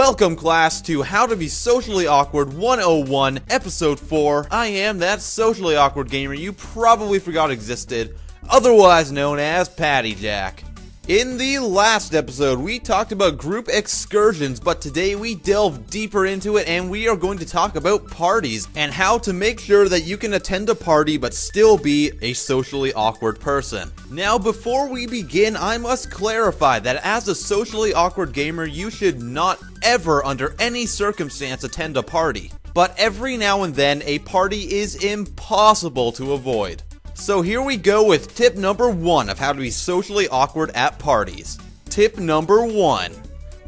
Welcome, class, to How to Be Socially Awkward 101, Episode 4. I am that socially awkward gamer you probably forgot existed, otherwise known as Patty Jack. In the last episode, we talked about group excursions, but today we delve deeper into it and we are going to talk about parties and how to make sure that you can attend a party but still be a socially awkward person. Now, before we begin, I must clarify that as a socially awkward gamer, you should not ever, under any circumstance, attend a party. But every now and then, a party is impossible to avoid. So here we go with tip number 1 of how to be socially awkward at parties. Tip number 1.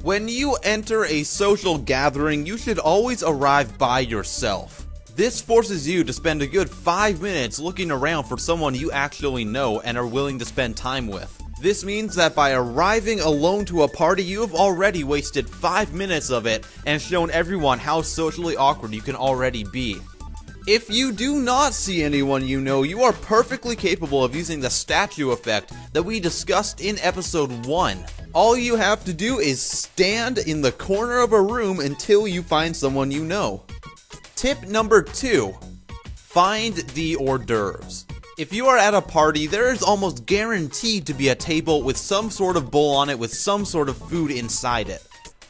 When you enter a social gathering, you should always arrive by yourself. This forces you to spend a good 5 minutes looking around for someone you actually know and are willing to spend time with. This means that by arriving alone to a party, you have already wasted 5 minutes of it and shown everyone how socially awkward you can already be. If you do not see anyone you know, you are perfectly capable of using the statue effect that we discussed in episode 1. All you have to do is stand in the corner of a room until you find someone you know. Tip number 2. Find the hors d'oeuvres. If you are at a party, there is almost guaranteed to be a table with some sort of bowl on it with some sort of food inside it.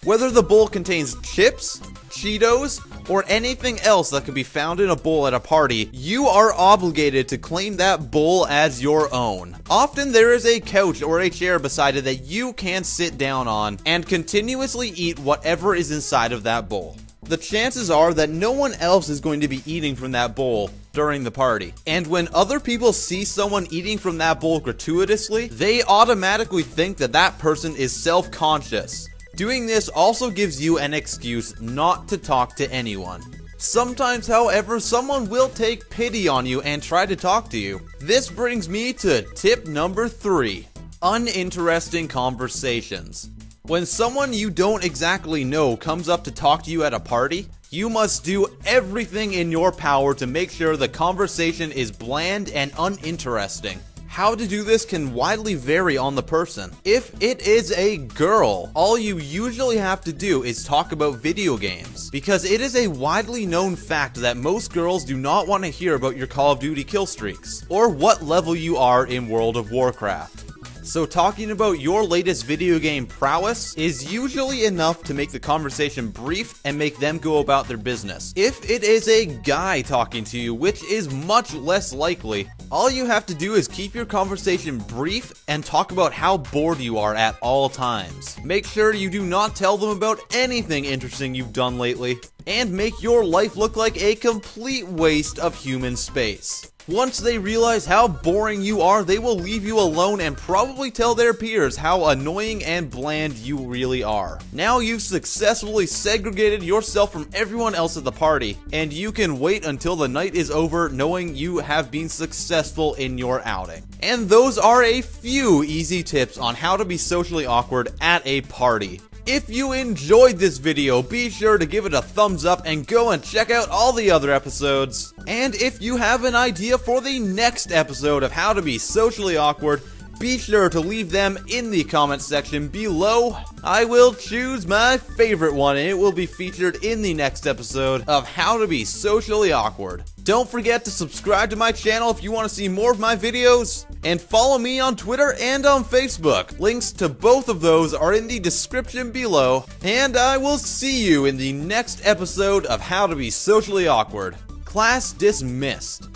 Whether the bowl contains chips, Cheetos, or anything else that could be found in a bowl at a party, you are obligated to claim that bowl as your own. Often there is a couch or a chair beside it that you can sit down on and continuously eat whatever is inside of that bowl. The chances are that no one else is going to be eating from that bowl during the party. And when other people see someone eating from that bowl gratuitously, they automatically think that that person is self-conscious. Doing this also gives you an excuse not to talk to anyone. Sometimes, however, someone will take pity on you and try to talk to you. This brings me to tip number 3. Uninteresting conversations. When someone you don't exactly know comes up to talk to you at a party, you must do everything in your power to make sure the conversation is bland and uninteresting. How to do this can widely vary on the person. If it is a girl, all you usually have to do is talk about video games, because it is a widely known fact that most girls do not want to hear about your Call of Duty kill streaks, or what level you are in World of Warcraft. So talking about your latest video game prowess is usually enough to make the conversation brief and make them go about their business. If it is a guy talking to you, which is much less likely, all you have to do is keep your conversation brief and talk about how bored you are at all times. Make sure you do not tell them about anything interesting you've done lately, and make your life look like a complete waste of human space. Once they realize how boring you are, they will leave you alone and probably tell their peers how annoying and bland you really are. Now you've successfully segregated yourself from everyone else at the party, and you can wait until the night is over knowing you have been successful in your outing. And those are a few easy tips on how to be socially awkward at a party. If you enjoyed this video, be sure to give it a thumbs up and go and check out all the other episodes. And if you have an idea for the next episode of How to Be Socially Awkward, be sure to leave them in the comment section below. I will choose my favorite one and it will be featured in the next episode of How to Be Socially Awkward. Don't forget to subscribe to my channel if you want to see more of my videos, and follow me on Twitter and on Facebook. Links to both of those are in the description below, and I will see you in the next episode of How to Be Socially Awkward. Class dismissed.